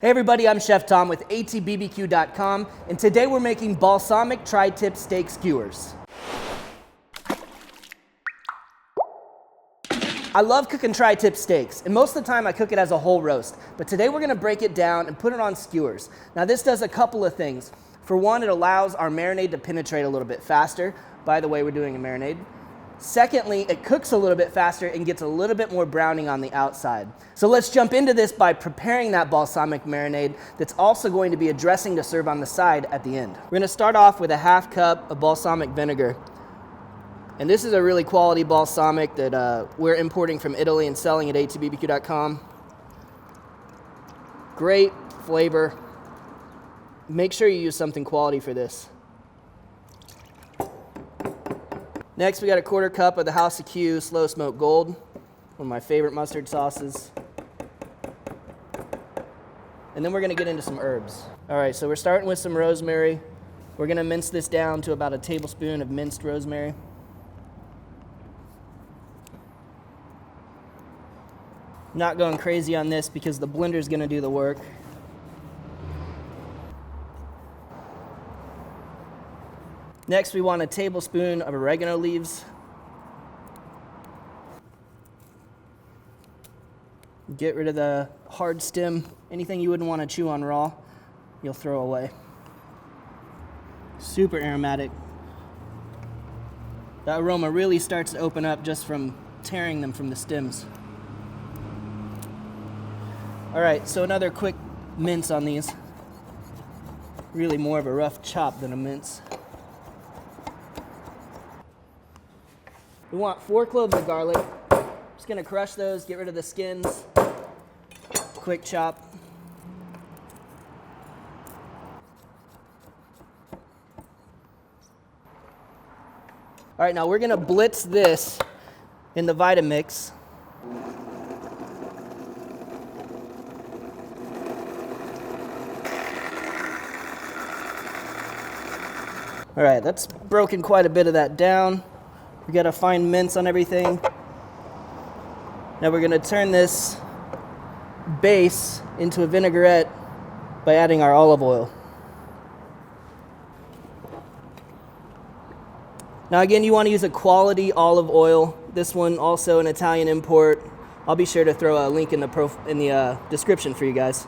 Hey everybody, I'm Chef Tom with atbbq.com, and today we're making Balsamic Tri-Tip Steak Skewers. I love cooking tri-tip steaks, and most of the time I cook it as a whole roast, but today we're gonna break it down and put it on skewers. Now this does a couple of things. For one, it allows our marinade to penetrate a little bit faster. By the way, we're doing a marinade. Secondly, it cooks a little bit faster and gets a little bit more browning on the outside. So let's jump into this by preparing that balsamic marinade that's also going to be a dressing to serve on the side at the end. We're gonna start off with a half cup of balsamic vinegar. And this is a really quality balsamic that we're importing from Italy and selling at atbbq.com. Great flavor. Make sure you use something quality for this. Next, we got a quarter cup of the House of Q Slow Smoked Gold, one of my favorite mustard sauces. And then we're gonna get into some herbs. All right, so we're starting with some rosemary. We're gonna mince this down to about a tablespoon of minced rosemary. Not going crazy on this because the blender's gonna do the work. Next, we want a tablespoon of oregano leaves. Get rid of the hard stem. Anything you wouldn't want to chew on raw, you'll throw away. Super aromatic. The aroma really starts to open up just from tearing them from the stems. All right, so another quick mince on these. Really more of a rough chop than a mince. We want 4 cloves of garlic. Just gonna crush those, get rid of the skins. Quick chop. All right, now we're gonna blitz this in the Vitamix. All right, that's broken quite a bit of that down. We got a fine mince on everything. Now we're gonna turn this base into a vinaigrette by adding our olive oil. Now again, you wanna use a quality olive oil. This one also an Italian import. I'll be sure to throw a link in the description for you guys.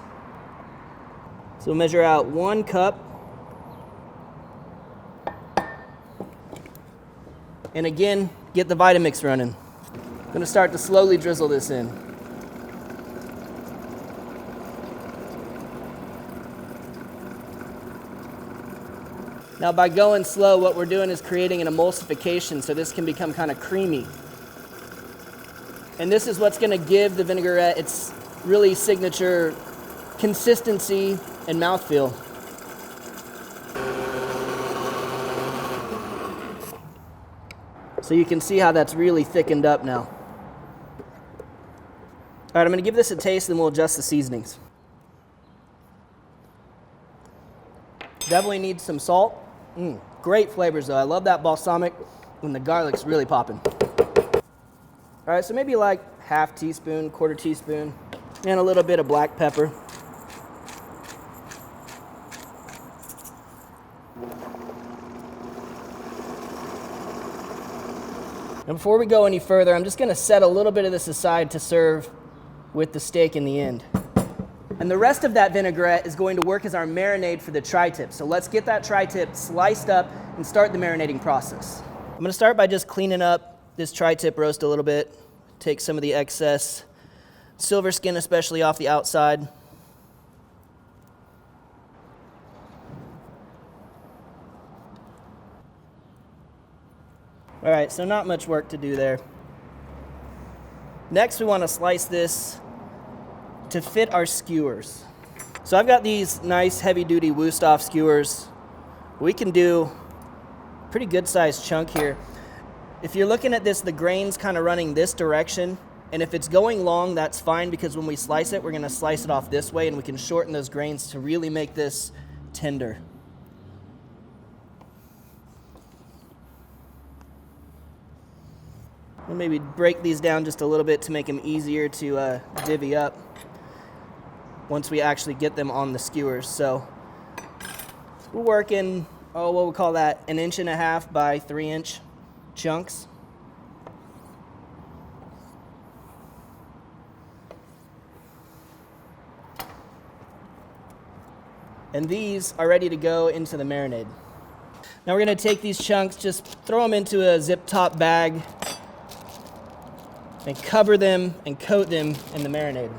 So measure out 1 cup. And again, get the Vitamix running. I'm gonna start to slowly drizzle this in. Now by going slow, what we're doing is creating an emulsification so this can become kind of creamy. And this is what's gonna give the vinaigrette its really signature consistency and mouthfeel. So you can see how that's really thickened up now. All right, I'm gonna give this a taste and we'll adjust the seasonings. Definitely needs some salt. Great flavors though. I love that balsamic when the garlic's really popping. All right, so maybe like half teaspoon, quarter teaspoon, and a little bit of black pepper. And before we go any further, I'm just gonna set a little bit of this aside to serve with the steak in the end. And the rest of that vinaigrette is going to work as our marinade for the tri-tip. So let's get that tri-tip sliced up and start the marinating process. I'm gonna start by just cleaning up this tri-tip roast a little bit. Take some of the excess silver skin, especially off the outside. All right, so not much work to do there. Next, we want to slice this to fit our skewers. So I've got these nice heavy-duty Wusthof skewers. We can do a pretty good-sized chunk here. If you're looking at this, the grain's kind of running this direction, and if it's going long, that's fine because when we slice it, we're going to slice it off this way, and we can shorten those grains to really make this tender. We'll maybe break these down just a little bit to make them easier to divvy up. once we actually get them on the skewers. So we're working, what we'll call that, 1.5 inch by 3 inch chunks. And these are ready to go into the marinade. Now we're gonna take these chunks, just throw them into a zip top bag and cover them and coat them in the marinade.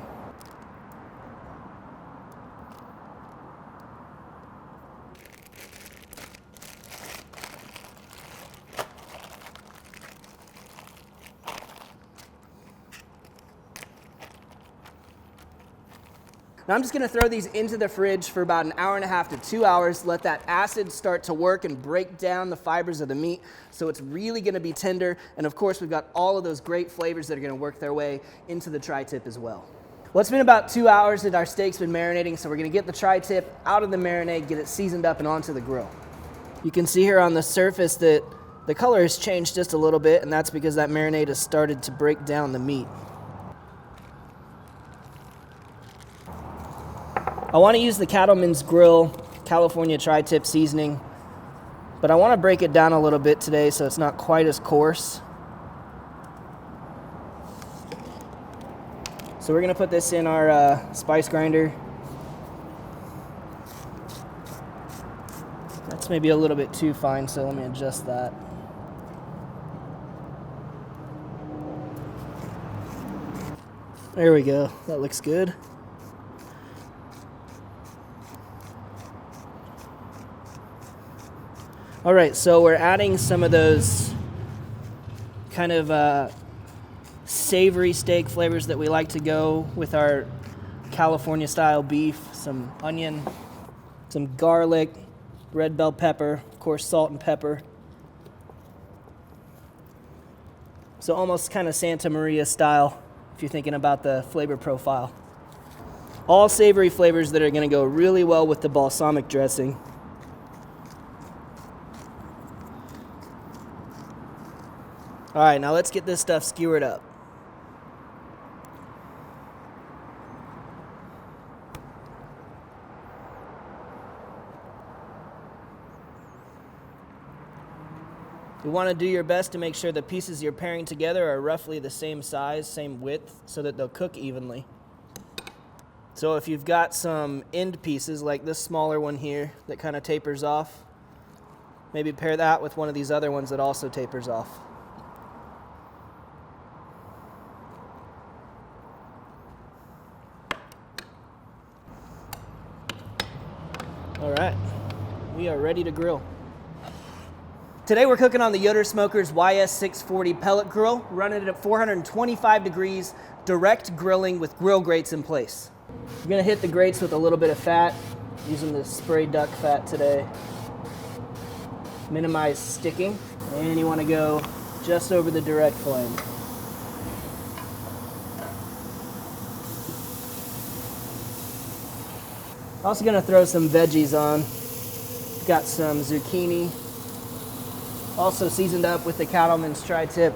Now I'm just gonna throw these into the fridge for about 1.5 to 2 hours, let that acid start to work and break down the fibers of the meat, so it's really gonna be tender, and of course we've got all of those great flavors that are gonna work their way into the tri-tip as well. Well, it's been about 2 hours that our steak's been marinating, so we're gonna get the tri-tip out of the marinade, get it seasoned up and onto the grill. You can see here on the surface that the color has changed just a little bit, and that's because that marinade has started to break down the meat. I want to use the Cattleman's Grill California Tri-Tip seasoning, but I want to break it down a little bit today so it's not quite as coarse. So we're going to put this in our spice grinder. That's maybe a little bit too fine, so let me adjust that. There we go. That looks good. All right, so we're adding some of those kind of savory steak flavors that we like to go with our California style beef. Some onion, some garlic, red bell pepper, of course salt and pepper. So almost kind of Santa Maria style if you're thinking about the flavor profile. All savory flavors that are gonna go really well with the balsamic dressing. All right, now let's get this stuff skewered up. You want to do your best to make sure the pieces you're pairing together are roughly the same size, same width, so that they'll cook evenly. So if you've got some end pieces, like this smaller one here that kind of tapers off, maybe pair that with one of these other ones that also tapers off. All right, we are ready to grill. Today we're cooking on the Yoder Smokers YS640 pellet grill, running it at 425 degrees, direct grilling with grill grates in place. We're gonna hit the grates with a little bit of fat, using the spray duck fat today. Minimize sticking, and you wanna go just over the direct flame. Also gonna throw some veggies on. Got some zucchini, also seasoned up with the Cattleman's Tri-Tip.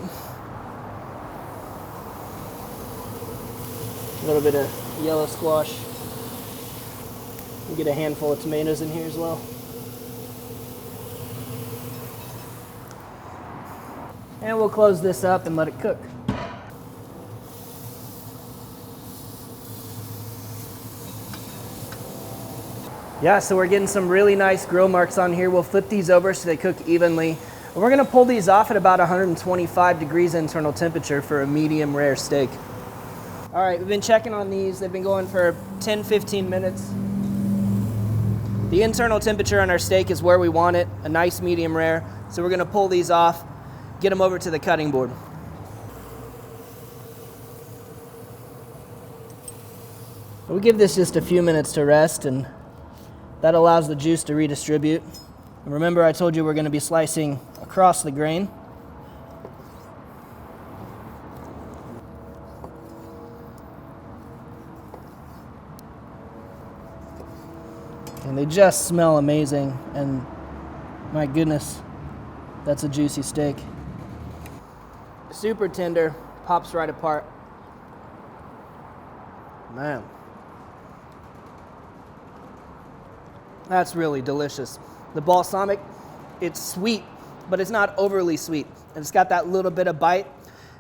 A little bit of yellow squash. We'll get a handful of tomatoes in here as well. And we'll close this up and let it cook. Yeah, so we're getting some really nice grill marks on here. We'll flip these over so they cook evenly. And we're gonna pull these off at about 125 degrees internal temperature for a medium rare steak. All right, we've been checking on these. They've been going for 10, 15 minutes. The internal temperature on our steak is where we want it, a nice medium rare. So we're gonna pull these off, get them over to the cutting board. We'll give this just a few minutes to rest, and that allows the juice to redistribute. And remember, I told you we're going to be slicing across the grain. And they just smell amazing, and my goodness, that's a juicy steak. Super tender, pops right apart. Man. That's really delicious. The balsamic, it's sweet, but it's not overly sweet. And it's got that little bit of bite.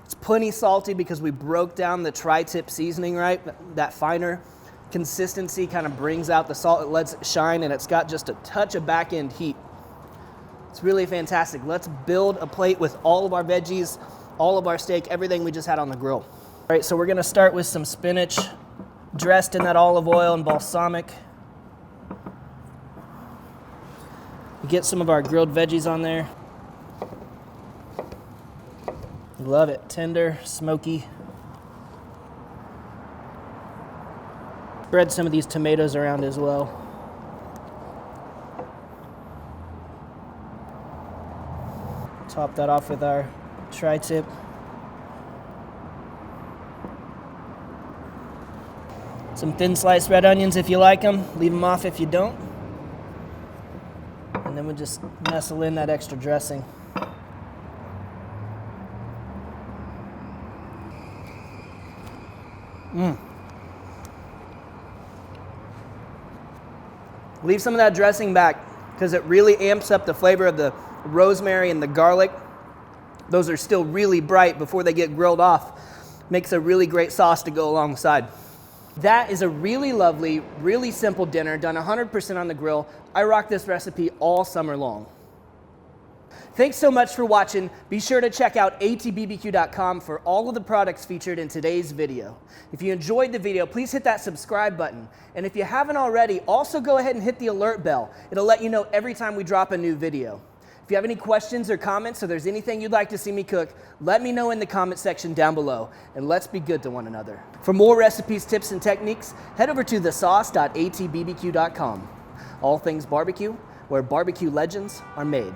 It's plenty salty because we broke down the tri-tip seasoning, right? That finer consistency kind of brings out the salt, it lets it shine, and it's got just a touch of back end heat. It's really fantastic. Let's build a plate with all of our veggies, all of our steak, everything we just had on the grill. All right, so we're gonna start with some spinach dressed in that olive oil and balsamic. Get some of our grilled veggies on there. Love it, tender, smoky. Spread some of these tomatoes around as well. Top that off with our tri-tip. Some thin sliced red onions if you like them. Leave them off if you don't. And then we'll just nestle in that extra dressing. Leave some of that dressing back because it really amps up the flavor of the rosemary and the garlic. Those are still really bright before they get grilled off. Makes a really great sauce to go alongside. That is a really lovely, really simple dinner done 100% on the grill. I rock this recipe all summer long. Thanks so much for watching. Be sure to check out atbbq.com for all of the products featured in today's video. If you enjoyed the video, please hit that subscribe button. And if you haven't already, also go ahead and hit the alert bell. It'll let you know every time we drop a new video. If you have any questions or comments, or there's anything you'd like to see me cook, let me know in the comment section down below, and let's be good to one another. For more recipes, tips, and techniques, head over to thesauce.atbbq.com. All things barbecue, where barbecue legends are made.